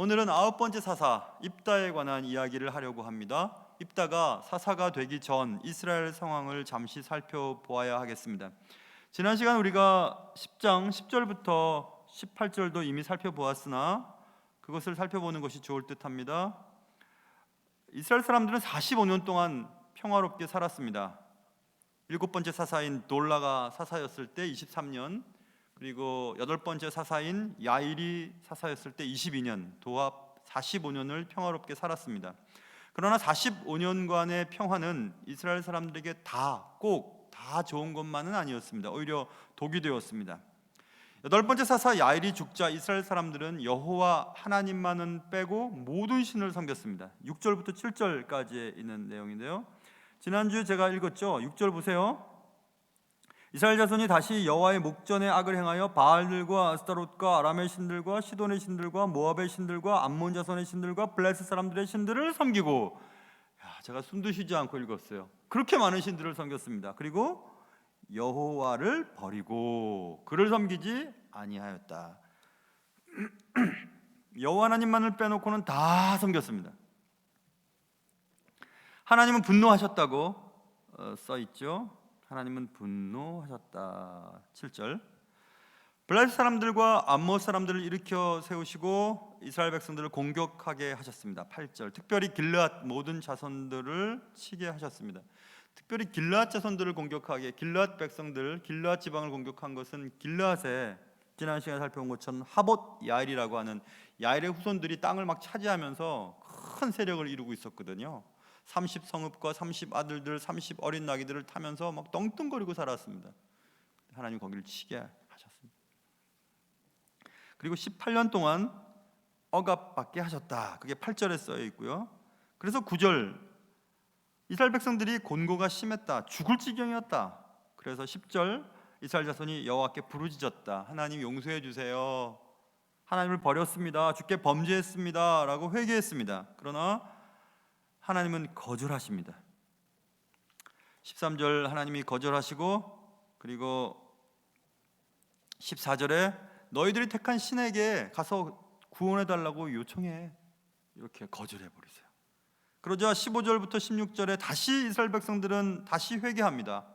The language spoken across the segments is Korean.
오늘은 9번째 사사 입다에 관한 이야기를 하려고 합니다. 입다가 사사가 되기 전 이스라엘 상황을 잠시 살펴보아야 하겠습니다. 지난 시간 우리가 10장 10절부터 18절도 이미 살펴보았으나 그것을 살펴보는 것이 좋을 듯합니다. 이스라엘 사람들은 45년 동안 평화롭게 살았습니다. 7번째 사사인 돌라가 사사였을 때 23년, 그리고 8번째 사사인 야일이 사사였을 때 22년, 도합 45년을 평화롭게 살았습니다. 그러나 45년간의 평화는 이스라엘 사람들에게 꼭 다 좋은 것만은 아니었습니다. 오히려 독이 되었습니다. 8번째 사사 야일이 죽자 이스라엘 사람들은 여호와 하나님만은 빼고 모든 신을 섬겼습니다. 6절부터 7절까지에 있는 내용인데요, 지난주에 제가 읽었죠. 6절 보세요. 이스라엘 자손이 다시 여호와의 목전에 악을 행하여 바알들과 아스타롯과 아람의 신들과 시돈의 신들과 모압의 신들과 암몬 자손의 신들과 블레셋 사람들의 신들을 섬기고, 제가 숨도 쉬지 않고 읽었어요. 그렇게 많은 신들을 섬겼습니다. 그리고 여호와를 버리고 그를 섬기지 아니하였다. 여호와 하나님만을 빼놓고는 다 섬겼습니다. 하나님은 분노하셨다고 써있죠. 하나님은 분노하셨다. 7절. 블레셋 사람들과 암몬 사람들을 일으켜 세우시고 이스라엘 백성들을 공격하게 하셨습니다. 8절. 특별히 길르앗 모든 자손들을 치게 하셨습니다. 특별히 길르앗 자손들을 공격하게, 길르앗 백성들, 길르앗 지방을 공격한 것은 길르앗에 지난 시간에 살펴본 것처럼 하봇 야일이라고 하는 야일의 후손들이 땅을 막 차지하면서 큰 세력을 이루고 있었거든요. 30 성읍과 30 아들들, 30 어린 나귀들을 타면서 막 떵떵거리고 살았습니다. 하나님 거기를 치게 하셨습니다. 그리고 18년 동안 억압받게 하셨다. 그게 8절에 쓰여 있고요. 그래서 9절, 이스라엘 백성들이 곤고가 심했다, 죽을 지경이었다. 그래서 10절, 이스라엘 자손이 여호와께 부르짖었다. 하나님 용서해 주세요, 하나님을 버렸습니다, 주께 범죄했습니다 라고 회개했습니다. 그러나 하나님은 거절하십니다. 13절 하나님이 거절하시고, 그리고 14절에 너희들이 택한 신에게 가서 구원해달라고 요청해, 이렇게 거절해버리세요. 그러자 15절부터 16절에 다시 이스라엘 백성들은 다시 회개합니다.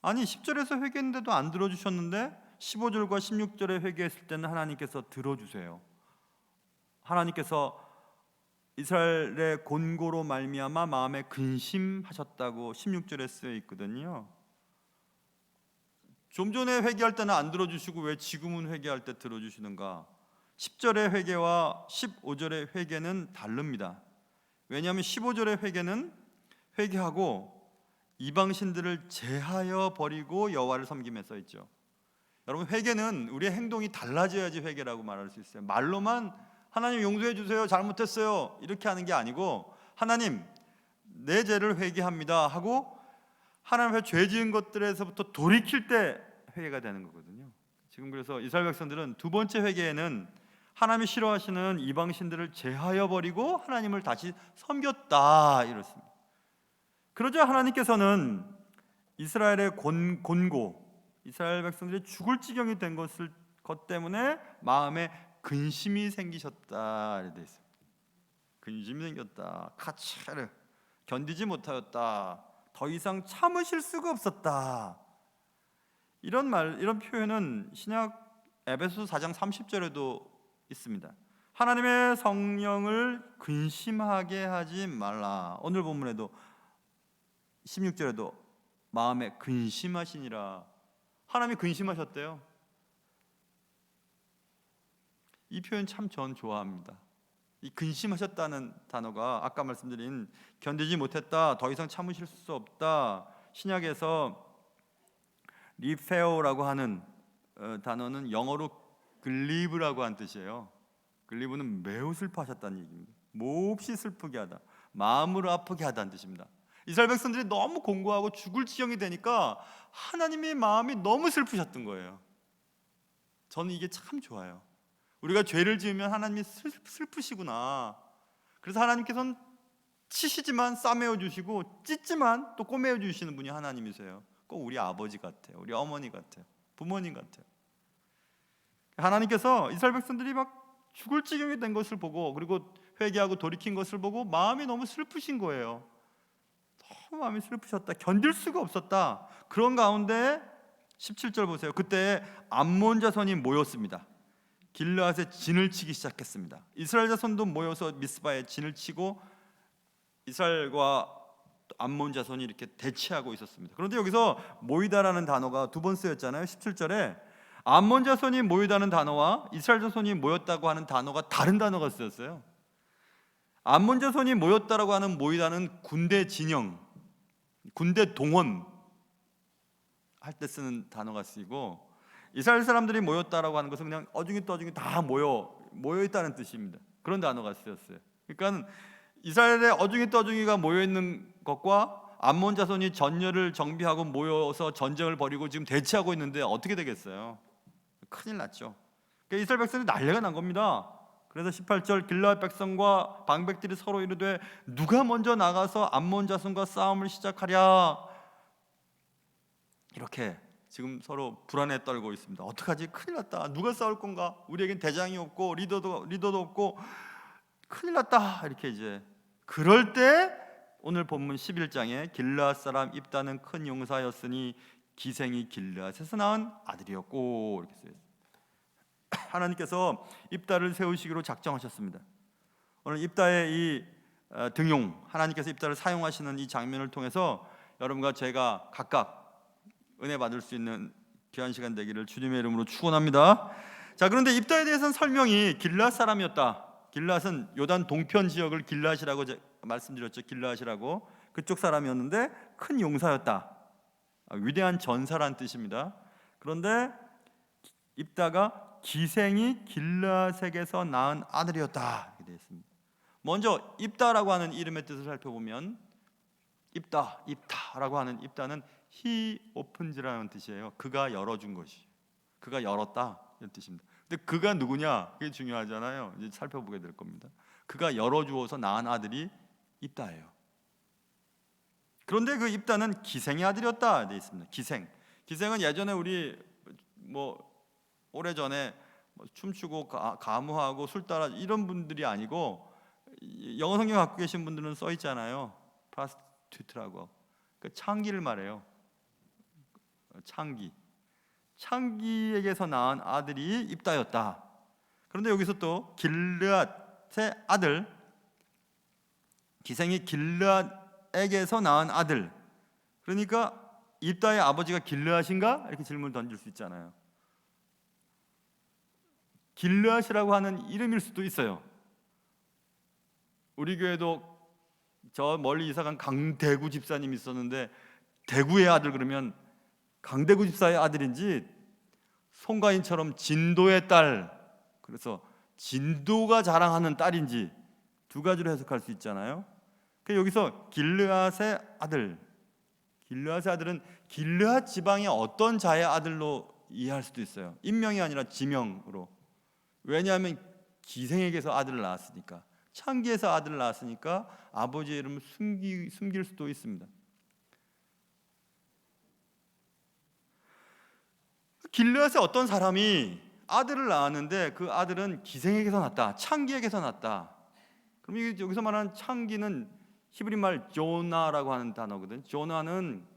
아니 10절에서 회개했는데도 안 들어주셨는데 15절과 16절에 회개했을 때는 하나님께서 들어주세요. 하나님께서 이스라엘의 곤고로 말미암아 마음에 근심하셨다고 16절에 쓰여 있거든요. 좀 전에 회개할 때는 안 들어주시고 왜 지금은 회개할 때 들어주시는가? 10절의 회개와 15절의 회개는 다릅니다. 왜냐하면 15절의 회개는 회개하고 이방신들을 제하여 버리고 여호와를 섬김에 써 있죠. 여러분, 회개는 우리의 행동이 달라져야지 회개라고 말할 수 있어요. 말로만 하나님 용서해 주세요, 잘못했어요 이렇게 하는 게 아니고, 하나님 내 죄를 회개합니다 하고 하나님 앞에 죄 지은 것들에서부터 돌이킬 때 회개가 되는 거거든요. 지금 그래서 이스라엘 백성들은 두 번째 회개에는 하나님이 싫어하시는 이방신들을 제하여 버리고 하나님을 다시 섬겼다 이렇습니다. 그러자 하나님께서는 이스라엘의 곤고, 이스라엘 백성들이 죽을 지경이 된 것 때문에 마음에 근심이 생기셨다 이렇게 되어 있습니다. 근심이 생겼다, 카차르, 견디지 못하였다, 더 이상 참으실 수가 없었다. 이런 표현은 신약 에베소서 4장 30절에도 있습니다. 하나님의 성령을 근심하게 하지 말라. 오늘 본문에도 16절에도 마음에 근심하시니라. 하나님이 근심하셨대요. 이 표현 참 전 좋아합니다. 이 근심하셨다는 단어가 아까 말씀드린 견디지 못했다, 더 이상 참으실 수 없다, 신약에서 리페오라고 하는 단어는 영어로 글리브라고 하는 뜻이에요. 글리브는 매우 슬퍼하셨다는 얘기입니다. 몹시 슬프게 하다, 마음으로 아프게 하다는 뜻입니다. 이스라엘 백성들이 너무 공고하고 죽을 지경이 되니까 하나님의 마음이 너무 슬프셨던 거예요. 저는 이게 참 좋아요. 우리가 죄를 지으면 하나님이 슬프시구나. 그래서 하나님께서는 치시지만 싸매어 주시고 찢지만 또 꼬매어 주시는 분이 하나님이세요. 꼭 우리 아버지 같아요, 우리 어머니 같아요, 부모님 같아요. 하나님께서 이스라엘 백성들이 막 죽을 지경이 된 것을 보고, 그리고 회개하고 돌이킨 것을 보고 마음이 너무 슬프신 거예요. 너무 마음이 슬프셨다. 견딜 수가 없었다. 그런 가운데 17절 보세요. 그때 암몬 자손이 모였습니다. 길르앗에 진을 치기 시작했습니다. 이스라엘 자손도 모여서 미스바에 진을 치고 이스라엘과 암몬 자손이 이렇게 대치하고 있었습니다. 그런데 여기서 모이다라는 단어가 두 번 쓰였잖아요. 17절에 암몬 자손이 모이다는 단어와 이스라엘 자손이 모였다고 하는 단어가 다른 단어가 쓰였어요. 암몬 자손이 모였다라고 하는 모이다는 군대 진영, 군대 동원 할 때 쓰는 단어가 쓰이고, 이스라엘 사람들이 모였다라고 하는 것은 그냥 어중이 떠중이 다 모여 있다는 뜻입니다. 그런 단어가 쓰였어요. 그러니까 이스라엘의 어중이 떠중이가 모여 있는 것과 암몬 자손이 전열을 정비하고 모여서 전쟁을 벌이고 지금 대치하고 있는데 어떻게 되겠어요? 큰일 났죠. 그러니까 이스라엘 백성이 난리가 난 겁니다. 그래서 18절 길르앗 백성과 방백들이 서로 이르되 누가 먼저 나가서 암몬 자손과 싸움을 시작하랴. 이렇게 지금 서로 불안에 떨고 있습니다. 어떡하지? 큰일 났다. 누가 싸울 건가? 우리에겐 대장이 없고 리더도 없고 큰일 났다. 이렇게 이제 그럴 때 오늘 본문 11장에 길르앗 사람 입다는 큰 용사였으니 기생이 길르앗에서 낳은 아들이었고, 이렇게 쓰여 있습니다. 하나님께서 입다를 세우시기로 작정하셨습니다. 오늘 입다의 이 등용, 하나님께서 입다를 사용하시는 이 장면을 통해서 여러분과 제가 각각 은혜 받을 수 있는 귀한 시간 되기를 주님의 이름으로 축원합니다. 자, 그런데 입다에 대해서는 설명이 길르앗 사람이었다. 길르앗은 요단 동편 지역을 길르앗이라고 말씀드렸죠. 길르앗이라고 그쪽 사람이었는데 큰 용사였다. 위대한 전사란 뜻입니다. 그런데 입다가 기생이 길르앗에게서 낳은 아들이었다 이렇게 되어 있습니다. 먼저 입다라고 하는 이름의 뜻을 살펴보면 입다라고 하는 입다는 He opened라는 뜻이에요. 그가 열어준 것이, 그가 열었다 이런 뜻입니다. 근데 그가 누구냐? 그게 중요하잖아요. 이제 살펴보게 될 겁니다. 그가 열어주어서 낳은 아들이 입다예요. 그런데 그 입다는 기생의 아들이었다 되어 있습니다. 기생은 예전에 우리 오래전에 춤추고 가무하고 술 따라 이런 분들이 아니고, 영어 성경 갖고 계신 분들은 써 있잖아요. 프라스티튜트라고. 그 창기를 말해요. 창기에게서 낳은 아들이 입다였다. 그런데 여기서 또 길르앗의 아들, 기생이 길르앗에게서 낳은 아들, 그러니까 입다의 아버지가 길르앗인가? 이렇게 질문을 던질 수 있잖아요. 길르앗이라고 하는 이름일 수도 있어요. 우리 교회도 저 멀리 이사간 강대구 집사님이 있었는데, 대구의 아들 그러면 강대구 집사의 아들인지 송가인처럼 진도의 딸, 그래서 진도가 자랑하는 딸인지 두 가지로 해석할 수 있잖아요. 여기서 길르앗의 아들, 길르앗의 아들은 길르앗 지방의 어떤 자의 아들로 이해할 수도 있어요. 인명이 아니라 지명으로. 왜냐하면 기생에게서 아들을 낳았으니까, 창기에서 아들을 낳았으니까 아버지의 이름을 숨길 수도 있습니다. 길르앗의 어떤 사람이 아들을 낳았는데 그 아들은 기생에게서 낳았다, 창기에게서 낳았다. 그럼 여기서 말하는 창기는 히브리 말 조나라고 하는 단어거든. 조나는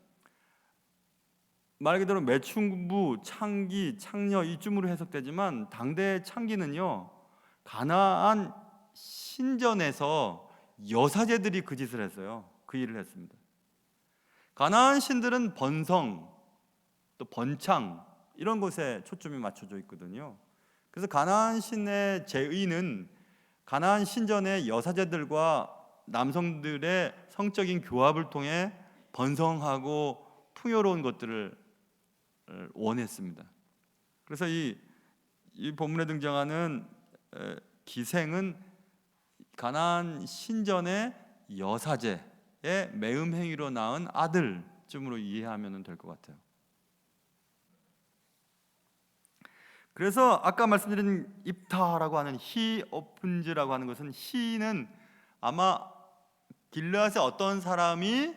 말 그대로 매춘부, 창기, 창녀 이쯤으로 해석되지만, 당대 창기는요 가나안 신전에서 여사제들이 그 짓을 했어요. 그 일을 했습니다. 가나안 신들은 번성, 또 번창 이런 것에 초점이 맞춰져 있거든요. 그래서 가나안 신의 제의는 가나안 신전의 여사제들과 남성들의 성적인 교합을 통해 번성하고 풍요로운 것들을 원했습니다. 그래서 이 본문에 등장하는 기생은 가나안 신전의 여사제의 매음 행위로 낳은 아들쯤으로 이해하면 될 것 같아요. 그래서 아까 말씀드린 입타라고 하는 히 오픈즈라고 하는 것은, 히는 아마 길르앗의 어떤 사람이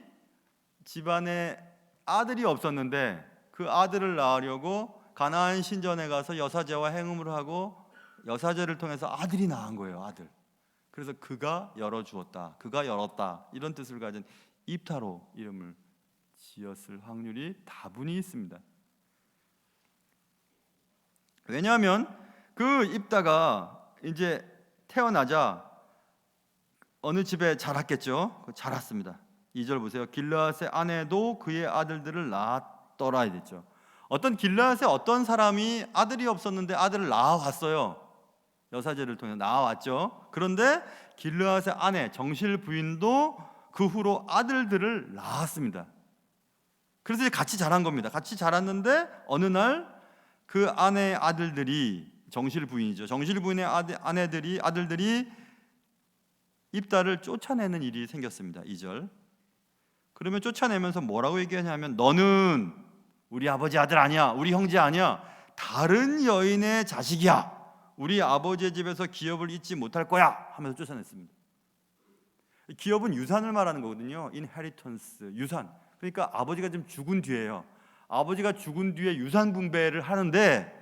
집안에 아들이 없었는데 그 아들을 낳으려고 가나안 신전에 가서 여사제와 행음을 하고 여사제를 통해서 아들이 낳은 거예요. 아들. 그래서 그가 열어주었다, 그가 열었다, 이런 뜻을 가진 입타로 이름을 지었을 확률이 다분히 있습니다. 왜냐하면 그 입다가 이제 태어나자 어느 집에 자랐겠죠. 자랐습니다. 2절 보세요. 길르앗의 아내도 그의 아들들을 낳았더라 이랬죠. 어떤 길르앗의 어떤 사람이 아들이 없었는데 아들을 낳아왔어요. 여사제를 통해 낳아왔죠. 그런데 길르앗의 아내 정실 부인도 그 후로 아들들을 낳았습니다. 그래서 이제 같이 자란 겁니다. 같이 자랐는데 어느 날 그 아내의 아들들이, 정실 부인이죠, 정실 부인의 아들들이 입다를 쫓아내는 일이 생겼습니다. 2절. 그러면 쫓아내면서 뭐라고 얘기하냐면 너는 우리 아버지 아들 아니야, 우리 형제 아니야, 다른 여인의 자식이야, 우리 아버지의 집에서 기업을 잊지 못할 거야 하면서 쫓아냈습니다. 기업은 유산을 말하는 거거든요. inheritance, 유산. 그러니까 아버지가 지금 죽은 뒤에요. 아버지가 죽은 뒤에 유산 분배를 하는데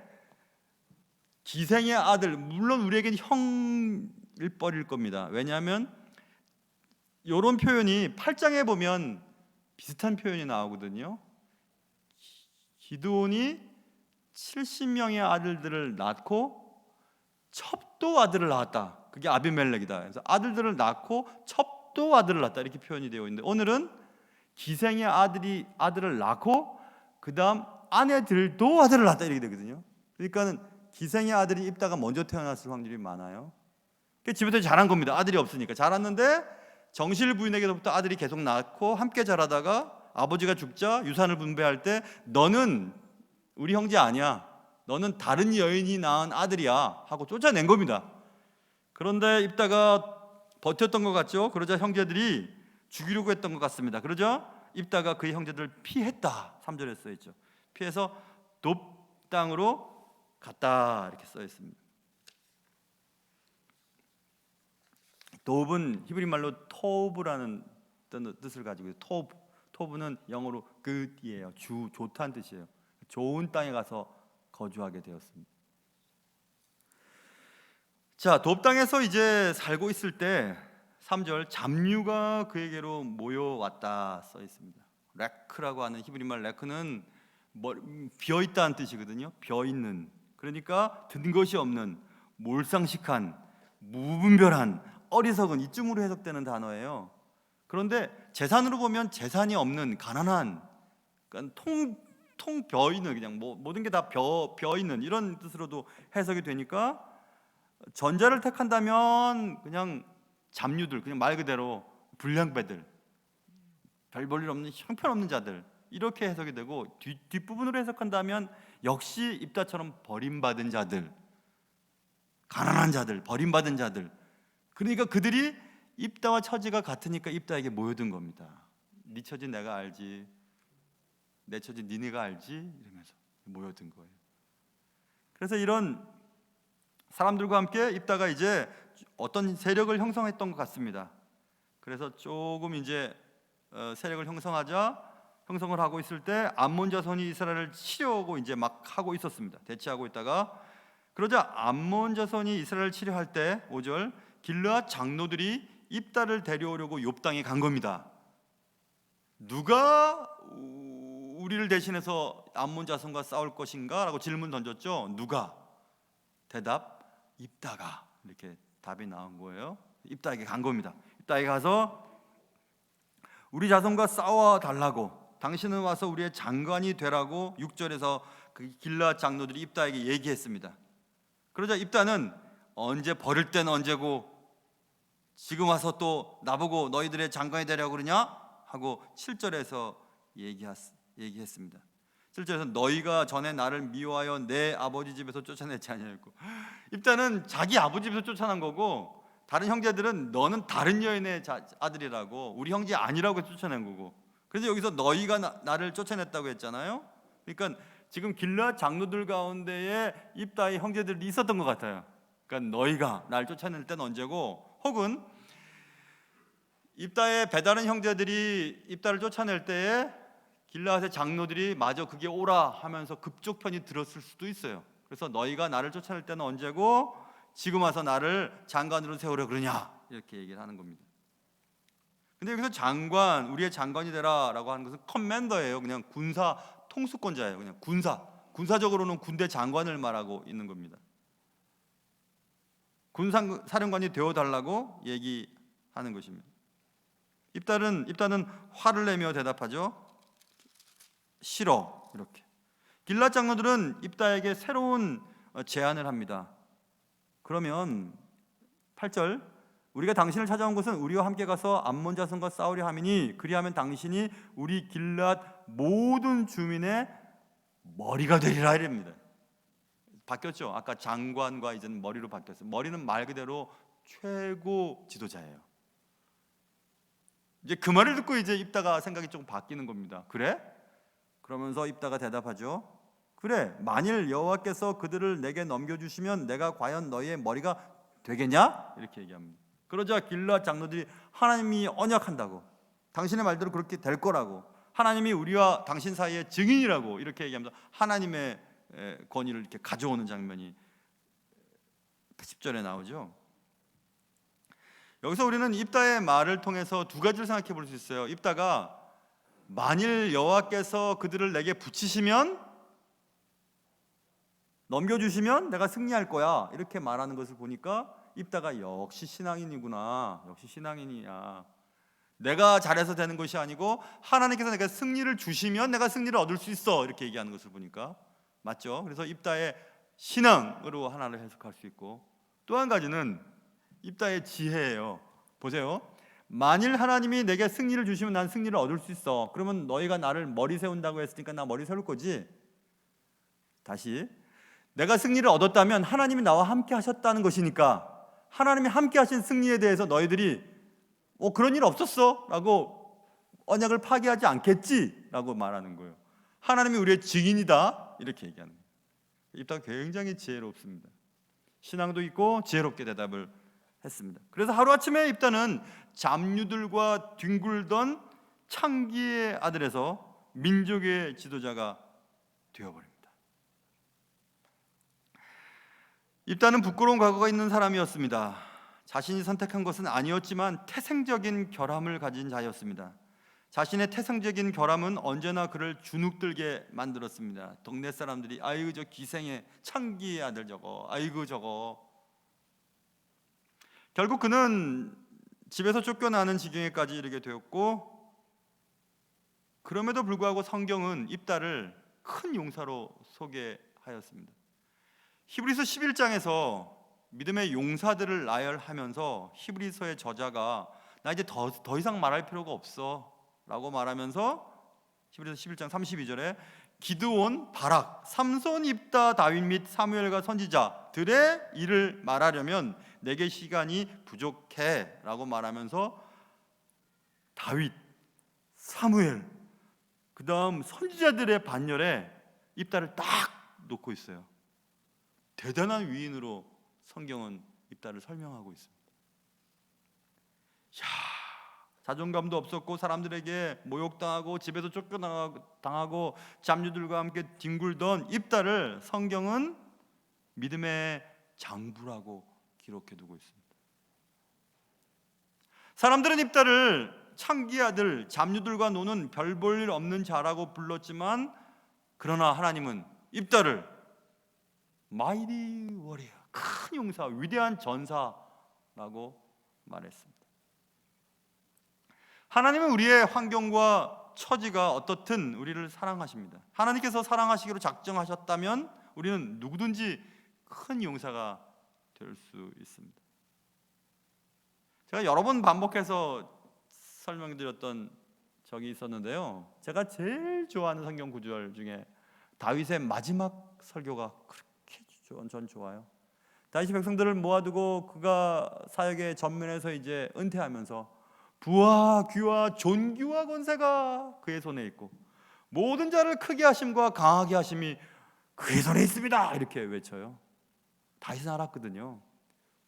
기생의 아들, 물론 우리에게는 형일뻘일 겁니다. 왜냐하면 이런 표현이 8장에 보면 비슷한 표현이 나오거든요. 기드온이 70명의 아들들을 낳고 첩도 아들을 낳았다. 그게 아비멜렉이다. 그래서 아들들을 낳고 첩도 아들을 낳았다, 이렇게 표현이 되어 있는데 오늘은 기생의 아들을 낳고 그 다음 아내들도 아들을 낳았다, 이렇게 되거든요. 그러니까는 기생의 아들이 입다가 먼저 태어났을 확률이 많아요. 집에서 자란 겁니다. 아들이 없으니까 자랐는데 정실 부인에게부터 아들이 계속 낳고 함께 자라다가 아버지가 죽자 유산을 분배할 때 너는 우리 형제 아니야, 너는 다른 여인이 낳은 아들이야 하고 쫓아낸 겁니다. 그런데 입다가 버텼던 것 같죠. 그러자 형제들이 죽이려고 했던 것 같습니다. 그러자 입다가 그의 형제들을 피했다, 3절에 써있죠. 피해서 돕 땅으로 갔다, 이렇게 써있습니다. 돕은 히브리 말로 토브라는 뜻을 가지고 있어요. 토브는 영어로 good이에요. 좋다는 뜻이에요. 좋은 땅에 가서 거주하게 되었습니다. 자, 돕 땅에서 이제 살고 있을 때 3절 잡류가 그에게로 모여왔다 써 있습니다. 레크라고 하는 히브리 말 레크는 비어 있다는 뜻이거든요. 비어 있는, 그러니까 든 것이 없는, 몰상식한, 무분별한, 어리석은, 이쯤으로 해석되는 단어예요. 그런데 재산으로 보면 재산이 없는, 가난한, 그러니까 통 비어 있는, 그냥 모든 게 다 비어 있는, 이런 뜻으로도 해석이 되니까 전자를 택한다면 그냥 잡류들, 그냥 말 그대로 불량배들, 별 볼 일 없는 형편없는 자들, 이렇게 해석이 되고, 뒷부분으로 해석한다면 역시 입다처럼 버림받은 자들, 가난한 자들, 버림받은 자들. 그러니까 그들이 입다와 처지가 같으니까 입다에게 모여든 겁니다. 네 처지 내가 알지, 내 처지 니네가 알지, 이러면서 모여든 거예요. 그래서 이런 사람들과 함께 입다가 이제 어떤 세력을 형성했던 것 같습니다. 그래서 조금 이제 세력을 형성을 하고 있을 때 암몬 자손이 이스라엘을 치려고 이제 막 하고 있었습니다. 대치하고 있다가, 그러자 암몬 자손이 이스라엘을 치려할 때 5절 길르앗 장로들이 입다를 데려오려고 욥 땅에 간 겁니다. 누가 우리를 대신해서 암몬 자손과 싸울 것인가? 라고 질문 던졌죠. 누가? 대답, 입다가, 이렇게 답이 나온 거예요. 입다에게 간 겁니다. 입다에게 가서 우리 자손과 싸워 달라고, 당신은 와서 우리의 장관이 되라고 6절에서 그 길르앗 장로들이 입다에게 얘기했습니다. 그러자 입다는 언제 버릴 땐 언제고 지금 와서 또 나보고 너희들의 장관이 되려고 그러냐? 하고 7절에서 얘기했습니다. 7절에서 너희가 전에 나를 미워하여 내 아버지 집에서 쫓아냈지 아니하였고, 입다는 자기 아버지 집에서 쫓아난 거고, 다른 형제들은 너는 다른 여인의 아들이라고, 우리 형제 아니라고 쫓아낸 거고, 그래서 여기서 너희가 나를 쫓아냈다고 했잖아요. 그러니까 지금 길르앗 장로들 가운데에 입다의 형제들이 있었던 것 같아요. 그러니까 너희가 날 쫓아낼 때는 언제고, 혹은 입다의 배다른 형제들이 입다를 쫓아낼 때에 길르앗의 장로들이 마저 그게 옳아 하면서 그쪽 편이 들었을 수도 있어요. 그래서 너희가 나를 쫓아낼 때는 언제고 지금 와서 나를 장관으로 세우려 그러냐 이렇게 얘기를 하는 겁니다. 근데 여기서 장관, 우리의 장관이 되라라고 하는 것은 커맨더예요. 그냥 군사 통수권자예요. 그냥 군사적으로는 군대 장관을 말하고 있는 겁니다. 군사사령관이 되어달라고 얘기하는 것입니다. 입다는 화를 내며 대답하죠. 싫어 이렇게. 길앗 장로들은 입다에게 새로운 제안을 합니다. 그러면 8절 우리가 당신을 찾아온 것은 우리와 함께 가서 암몬 자손과 싸우려 함이니 그리하면 당신이 우리 길앗 모든 주민의 머리가 되리라 이랍니다. 바뀌었죠. 아까 장관과 이제는 머리로 바뀌었어요. 머리는 말 그대로 최고 지도자예요. 이제 그 말을 듣고 이제 입다가 생각이 좀 바뀌는 겁니다. 그래? 그러면서 입다가 대답하죠. 그래, 만일 여호와께서 그들을 내게 넘겨주시면 내가 과연 너희의 머리가 되겠냐? 이렇게 얘기합니다. 그러자 길앗 장로들이 하나님이 언약한다고, 당신의 말대로 그렇게 될 거라고, 하나님이 우리와 당신 사이의 증인이라고 이렇게 얘기하면서 하나님의 권위를 이렇게 가져오는 장면이 10절에 나오죠. 여기서 우리는 입다의 말을 통해서 두 가지를 생각해 볼 수 있어요. 입다가 만일 여호와께서 그들을 내게 붙이시면, 넘겨주시면 내가 승리할 거야 이렇게 말하는 것을 보니까 입다가 역시 신앙인이구나, 역시 신앙인이야. 내가 잘해서 되는 것이 아니고 하나님께서 내가 승리를 주시면 내가 승리를 얻을 수 있어 이렇게 얘기하는 것을 보니까 맞죠. 그래서 입다의 신앙으로 하나를 해석할 수 있고, 또 한 가지는 입다의 지혜예요. 보세요. 만일 하나님이 내게 승리를 주시면 난 승리를 얻을 수 있어. 그러면 너희가 나를 머리 세운다고 했으니까 나 머리 세울 거지. 다시, 내가 승리를 얻었다면 하나님이 나와 함께 하셨다는 것이니까 하나님이 함께 하신 승리에 대해서 너희들이 그런 일 없었어 라고 언약을 파기하지 않겠지 라고 말하는 거예요. 하나님이 우리의 증인이다 이렇게 얘기하는 거예요. 입다가 굉장히 지혜롭습니다. 신앙도 있고 지혜롭게 대답을 했습니다. 그래서 하루아침에 입다는 잡류들과 뒹굴던 창기의 아들에서 민족의 지도자가 되어버립니다. 입다는 부끄러운 과거가 있는 사람이었습니다. 자신이 선택한 것은 아니었지만 태생적인 결함을 가진 자였습니다. 자신의 태생적인 결함은 언제나 그를 주눅들게 만들었습니다. 동네 사람들이 아이고 저 기생의 창기의 아들 저거, 아이고 저거. 결국 그는 집에서 쫓겨나는 지경에까지 이르게 되었고, 그럼에도 불구하고 성경은 입다를 큰 용사로 소개하였습니다. 히브리서 11장에서 믿음의 용사들을 나열하면서 히브리서의 저자가 나 이제 더 이상 말할 필요가 없어 라고 말하면서 히브리서 11장 32절에 기드온, 바락, 삼손, 입다, 다윗 및 사무엘과 선지자들의 일을 말하려면 내게 시간이 부족해 라고 말하면서 다윗, 사무엘, 그 다음 선지자들의 반열에 입다를 딱 놓고 있어요. 대단한 위인으로 성경은 입다를 설명하고 있습니다. 자존감도 없었고 사람들에게 모욕당하고 집에서 쫓겨나고 잡류들과 함께 뒹굴던 입다를 성경은 믿음의 장부라고 기록해두고 있습니다. 사람들은 입다를 창기의 아들, 잡류들과 노는 별 볼 일 없는 자라고 불렀지만, 그러나 하나님은 입다를 마이리 워리어, 큰 용사, 위대한 전사라고 말했습니다. 하나님은 우리의 환경과 처지가 어떻든 우리를 사랑하십니다. 하나님께서 사랑하시기로 작정하셨다면 우리는 누구든지 큰 용사가 될 수 있습니다. 제가 여러 번 반복해서 설명드렸던 적이 있었는데요, 제가 제일 좋아하는 성경 구절 중에 다윗의 마지막 설교가 그렇게 전 좋아요. 다윗이 백성들을 모아두고 그가 사역의 전면에서 이제 은퇴하면서 부와 귀와 존귀와 권세가 그의 손에 있고 모든 자를 크게 하심과 강하게 하심이 그의 손에 있습니다 이렇게 외쳐요. 다윗은 알았거든요.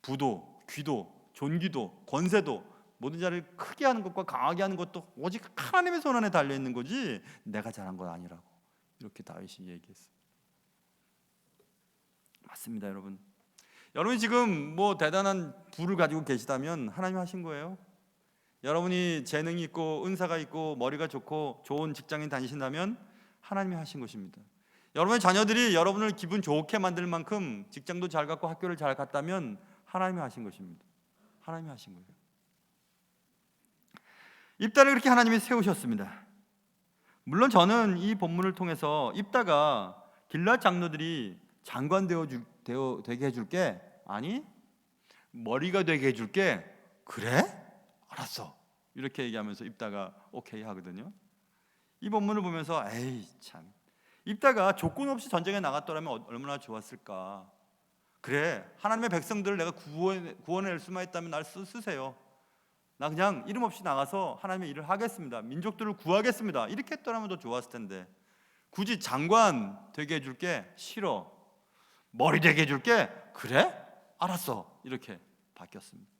부도, 귀도, 존귀도, 권세도, 모든 자를 크게 하는 것과 강하게 하는 것도 오직 하나님의 손 안에 달려있는 거지 내가 잘한 건 아니라고 이렇게 다윗이 얘기했어요. 맞습니다, 여러분. 여러분이 지금 뭐 대단한 부를 가지고 계시다면 하나님이 하신 거예요. 여러분이 재능이 있고 은사가 있고 머리가 좋고 좋은 직장인 다니신다면 하나님이 하신 것입니다. 여러분의 자녀들이 여러분을 기분 좋게 만들 만큼 직장도 잘 갖고 학교를 잘 갔다면 하나님이 하신 것입니다. 하나님이 하신 거예요. 입다를 그렇게 하나님이 세우셨습니다. 물론 저는 이 본문을 통해서 입다가 길앗 장로들이 장관 되게 해줄게, 아니 머리가 되게 해줄게, 그래? 알았어, 이렇게 얘기하면서 입다가 오케이 하거든요. 이 본문을 보면서 에이 참, 입다가 조건 없이 전쟁에 나갔더라면 얼마나 좋았을까. 그래, 하나님의 백성들을 내가 구원할 수만 있다면 날 쓰세요. 나 그냥 이름 없이 나가서 하나님의 일을 하겠습니다. 민족들을 구하겠습니다. 이렇게 했더라면 더 좋았을 텐데 굳이 장관 되게 해줄게, 싫어. 머리 되게 해줄게, 그래? 알았어. 이렇게 바뀌었습니다.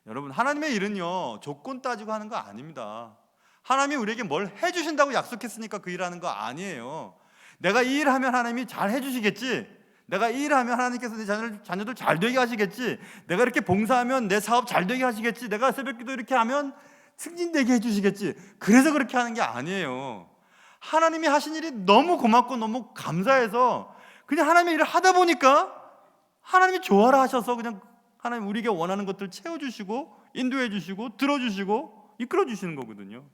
여러분, 하나님의 일은요 조건 따지고 하는 거 아닙니다. 하나님이 우리에게 뭘 해주신다고 약속했으니까 그 일하는 거 아니에요. 내가 이 일하면 하나님이 잘 해주시겠지, 내가 이 일하면 하나님께서 내 자녀들 잘 되게 하시겠지, 내가 이렇게 봉사하면 내 사업 잘 되게 하시겠지, 내가 새벽기도 이렇게 하면 승진되게 해주시겠지, 그래서 그렇게 하는 게 아니에요. 하나님이 하신 일이 너무 고맙고 너무 감사해서 그냥 하나님의 일을 하다 보니까 하나님이 좋아라 하셔서 그냥 하나님 우리에게 원하는 것들 채워주시고 인도해 주시고 들어주시고 이끌어 주시는 거거든요.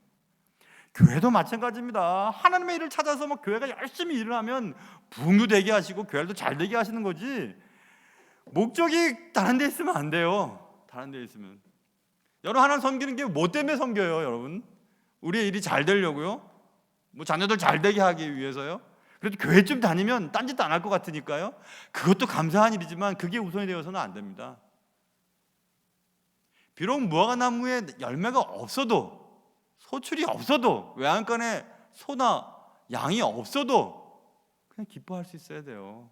교회도 마찬가지입니다. 하나님의 일을 찾아서 막 교회가 열심히 일을 하면 부흥도 되게 하시고 교회도 잘 되게 하시는 거지, 목적이 다른 데 있으면 안 돼요. 다른 데 있으면 여러분, 하나님 섬기는 게 뭐 때문에 섬겨요? 여러분, 우리의 일이 잘 되려고요? 뭐 자녀들 잘 되게 하기 위해서요? 그래도 교회 좀 다니면 딴짓도 안 할 것 같으니까요. 그것도 감사한 일이지만 그게 우선이 되어서는 안 됩니다. 비록 무화과나무에 열매가 없어도, 소출이 없어도, 외양간에 소나 양이 없어도 그냥 기뻐할 수 있어야 돼요.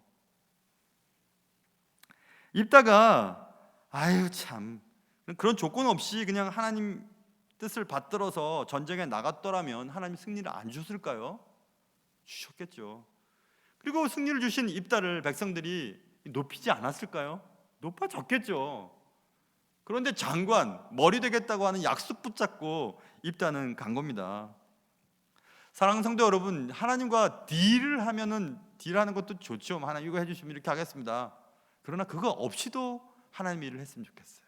입다가 아유 참, 그런 조건 없이 그냥 하나님 뜻을 받들어서 전쟁에 나갔더라면 하나님 승리를 안 주셨을까요? 주셨겠죠. 그리고 승리를 주신 입다를 백성들이 높이지 않았을까요? 높아졌겠죠. 그런데 장관, 머리 되겠다고 하는 약속 붙잡고 입다는 간 겁니다. 사랑하는 성도 여러분, 하나님과 딜을 하면은 딜하는 것도 좋죠. 하나님 이거 해주시면 이렇게 하겠습니다. 그러나 그거 없이도 하나님 일을 했으면 좋겠어요.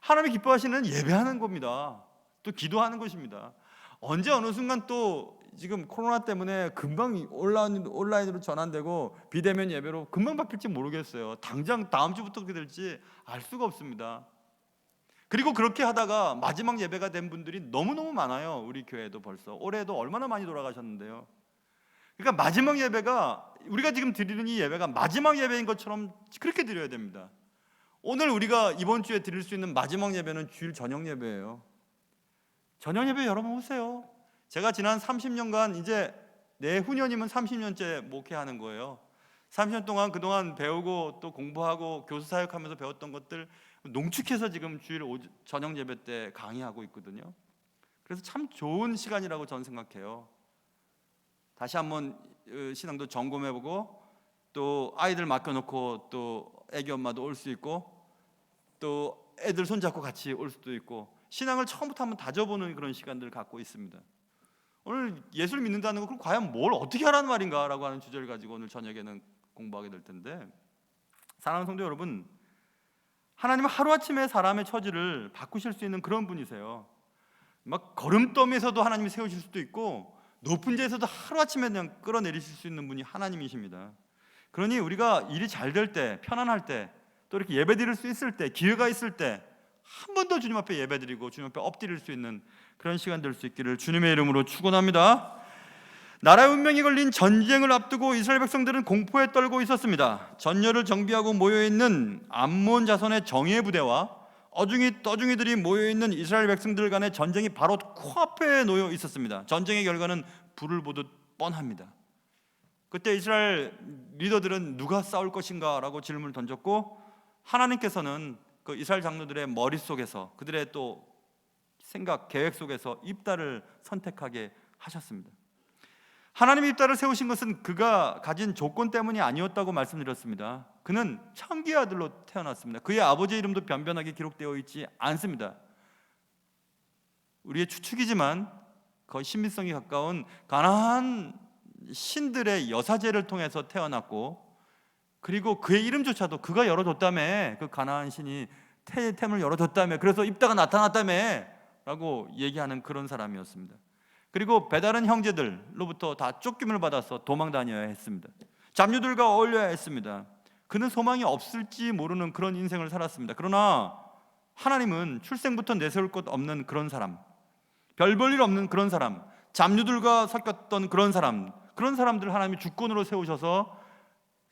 하나님이 기뻐하시는 예배하는 겁니다. 또 기도하는 것입니다. 언제 어느 순간 또 지금 코로나 때문에 금방 온라인으로 전환되고 비대면 예배로 금방 바뀔지 모르겠어요. 당장 다음 주부터 그렇게 될지 알 수가 없습니다. 그리고 그렇게 하다가 마지막 예배가 된 분들이 너무너무 많아요. 우리 교회도 벌써 올해도 얼마나 많이 돌아가셨는데요. 그러니까 마지막 예배가, 우리가 지금 드리는 이 예배가 마지막 예배인 것처럼 그렇게 드려야 됩니다. 오늘 우리가 이번 주에 드릴 수 있는 마지막 예배는 주일 저녁 예배예요. 저녁 예배 여러분 오세요. 제가 지난 30년간 이제 내후년이면 30년째 목회하는 거예요. 30년 동안 그동안 배우고 또 공부하고 교수 사역하면서 배웠던 것들 농축해서 지금 주일 저녁 예배 때 강의하고 있거든요. 그래서 참 좋은 시간이라고 저는 생각해요. 다시 한번 신앙도 점검해보고 또 아이들 맡겨놓고 또 애기 엄마도 올 수 있고 또 애들 손잡고 같이 올 수도 있고 신앙을 처음부터 한번 다져보는 그런 시간들을 갖고 있습니다. 오늘 예수를 믿는다는 거 그럼 과연 뭘 어떻게 하라는 말인가 라고 하는 주제를 가지고 오늘 저녁에는 공부하게 될 텐데, 사랑하는 성도 여러분, 하나님은 하루아침에 사람의 처지를 바꾸실 수 있는 그런 분이세요. 막 걸음더미에서도 하나님이 세우실 수도 있고 높은 데에서도 하루아침에 그냥 끌어내리실 수 있는 분이 하나님이십니다. 그러니 우리가 일이 잘 될 때, 편안할 때, 또 이렇게 예배 드릴 수 있을 때, 기회가 있을 때 한 번 더 주님 앞에 예배 드리고 주님 앞에 엎드릴 수 있는 그런 시간 될 수 있기를 주님의 이름으로 축원합니다. 나라의 운명이 걸린 전쟁을 앞두고 이스라엘 백성들은 공포에 떨고 있었습니다. 전열을 정비하고 모여있는 암몬 자손의 정예 부대와 어중이 떠중이들이 모여있는 이스라엘 백성들 간의 전쟁이 바로 코앞에 놓여 있었습니다. 전쟁의 결과는 불을 보듯 뻔합니다. 그때 이스라엘 리더들은 누가 싸울 것인가 라고 질문을 던졌고, 하나님께서는 그 이스라엘 장로들의 머릿속에서, 그들의 또 생각, 계획 속에서 입다를 선택하게 하셨습니다. 하나님이 입다를 세우신 것은 그가 가진 조건 때문이 아니었다고 말씀드렸습니다. 그는 창기의 아들로 태어났습니다. 그의 아버지의 이름도 변변하게 기록되어 있지 않습니다. 우리의 추측이지만 거의 신빙성이 가까운 가나안 신들의 여사제를 통해서 태어났고, 그리고 그의 이름조차도 그가 열어줬다며, 그 가나안 신이 템을 열어줬다며, 그래서 입다가 나타났다며 라고 얘기하는 그런 사람이었습니다. 그리고 배다른 형제들로부터 다 쫓김을 받아서 도망 다녀야 했습니다. 잡류들과 어울려야 했습니다. 그는 소망이 없을지 모르는 그런 인생을 살았습니다. 그러나 하나님은 출생부터 내세울 것 없는 그런 사람, 별 볼 일 없는 그런 사람, 잡류들과 섞였던 그런 사람들을 하나님이 주권으로 세우셔서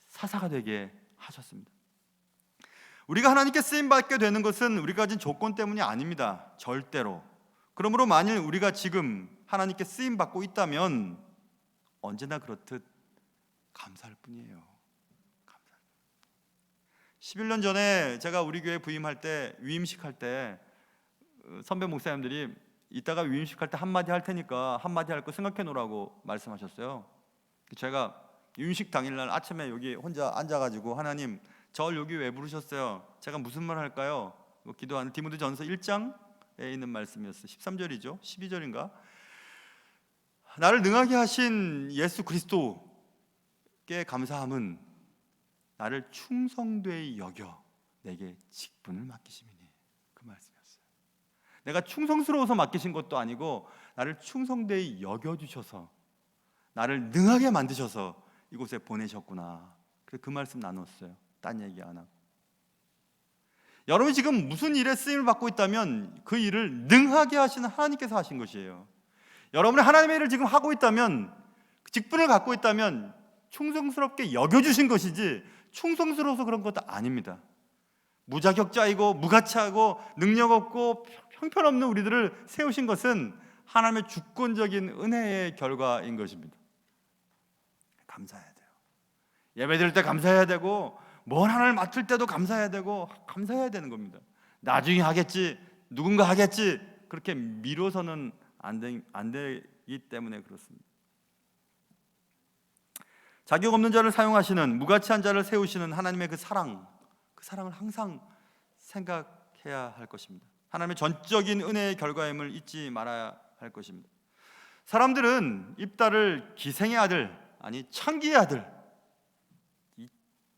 사사가 되게 하셨습니다. 우리가 하나님께 쓰임받게 되는 것은 우리가 가진 조건 때문이 아닙니다. 절대로. 그러므로 만일 우리가 지금 하나님께 쓰임받고 있다면 언제나 그렇듯 감사할 뿐이에요. 11년 전에 제가 우리 교회 부임할 때, 위임식 할 때 선배 목사님들이 이따가 위임식 할 때 한마디 할 테니까 한마디 할 거 생각해 놓으라고 말씀하셨어요. 제가 위임식 당일날 아침에 여기 혼자 앉아가지고, 하나님 절 여기 왜 부르셨어요? 제가 무슨 말 할까요? 기도하는 디모데전서 1장에 있는 말씀이었어요. 13절이죠 12절인가? 나를 능하게 하신 예수 그리스도께 감사함은 나를 충성되이 여겨 내게 직분을 맡기심이니, 그 말씀이었어요. 내가 충성스러워서 맡기신 것도 아니고 나를 충성되이 여겨주셔서 나를 능하게 만드셔서 이곳에 보내셨구나. 그래서 그 말씀 나눴어요. 딴 얘기 안 하고. 여러분이 지금 무슨 일에 쓰임을 받고 있다면 그 일을 능하게 하시는 하나님께서 하신 것이에요. 여러분이 하나님의 일을 지금 하고 있다면, 직분을 갖고 있다면 충성스럽게 여겨주신 것이지 충성스러워서 그런 것도 아닙니다. 무자격자이고 무가치하고 능력 없고 형편없는 우리들을 세우신 것은 하나님의 주권적인 은혜의 결과인 것입니다. 감사해야 돼요. 예배 드릴 때 감사해야 되고, 뭔 하나를 맡을 때도 감사해야 되고, 감사해야 되는 겁니다. 나중에 하겠지, 누군가 하겠지, 그렇게 미뤄서는 안 되기 때문에 그렇습니다. 자격 없는 자를 사용하시는, 무가치한 자를 세우시는 하나님의 그 사랑을 항상 생각해야 할 것입니다. 하나님의 전적인 은혜의 결과임을 잊지 말아야 할 것입니다. 사람들은 입다를 기생의 아들, 아니 창기의 아들,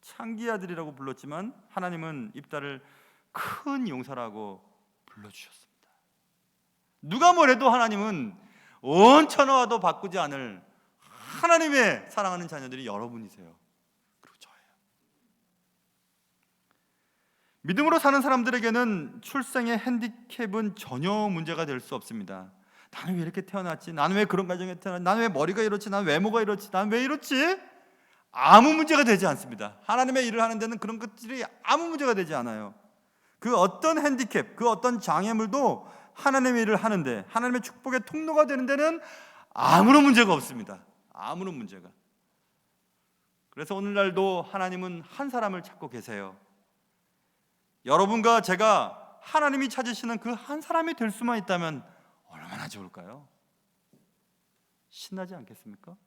창기의 아들이라고 불렀지만 하나님은 입다를 큰 용사라고 불러주셨습니다. 누가 뭐래도 하나님은 온 천하와도 바꾸지 않을 하나님의 사랑하는 자녀들이 여러분이세요. 그리고 저예요. 믿음으로 사는 사람들에게는 출생의 핸디캡은 전혀 문제가 될 수 없습니다. 나는 왜 이렇게 태어났지? 나는 왜 그런 가정에 태어났지? 나는 왜 머리가 이렇지? 나는 외모가 이렇지? 나는 왜 이렇지? 아무 문제가 되지 않습니다. 하나님의 일을 하는 데는 그런 것들이 아무 문제가 되지 않아요. 그 어떤 핸디캡, 그 어떤 장애물도 하나님의 일을 하는데, 하나님의 축복의 통로가 되는 데는 아무런 문제가 없습니다. 아무런 문제가. 그래서 오늘날도 하나님은 한 사람을 찾고 계세요. 여러분과 제가 하나님이 찾으시는 그 한 사람이 될 수만 있다면 얼마나 좋을까요? 신나지 않겠습니까?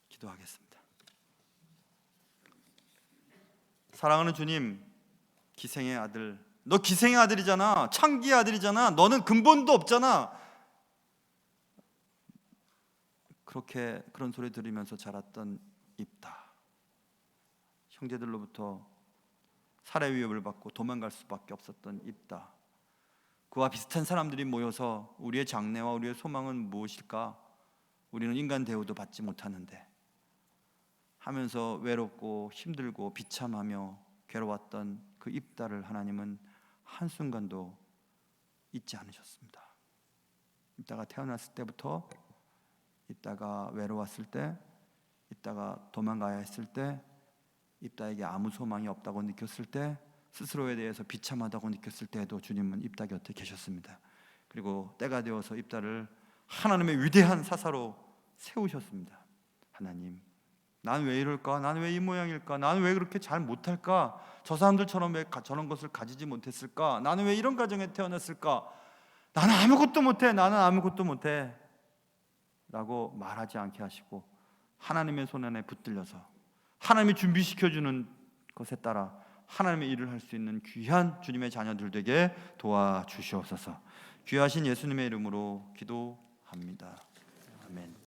기도하겠습니다. 사랑하는 주님, 기생의 아들, 너 기생의 아들이잖아. 창기의 아들이잖아. 너는 근본도 없잖아. 그런 소리 들으면서 자랐던 입다. 형제들로부터 살해 위협을 받고 도망갈 수밖에 없었던 입다. 그와 비슷한 사람들이 모여서 우리의 장래와 우리의 소망은 무엇일까? 우리는 인간 대우도 받지 못하는데 하면서 외롭고 힘들고 비참하며 괴로웠던 그 입다를 하나님은 한순간도 잊지 않으셨습니다. 입다가 태어났을 때부터, 입다가 외로웠을 때, 입다가 도망가야 했을 때, 입다에게 아무 소망이 없다고 느꼈을 때, 스스로에 대해서 비참하다고 느꼈을 때에도 주님은 입다 곁에 계셨습니다. 그리고 때가 되어서 입다를 하나님의 위대한 사사로 세우셨습니다. 하나님, 난 왜 이럴까? 난 왜 이 모양일까? 나는 왜 그렇게 잘 못할까? 저 사람들처럼 왜 저런 것을 가지지 못했을까? 나는 왜 이런 가정에 태어났을까? 나는 아무것도 못해. 나는 아무것도 못해. 라고 말하지 않게 하시고 하나님의 손 안에 붙들려서 하나님이 준비시켜주는 것에 따라 하나님의 일을 할 수 있는 귀한 주님의 자녀들 되게 도와주시옵소서. 귀하신 예수님의 이름으로 기도합니다. 아멘.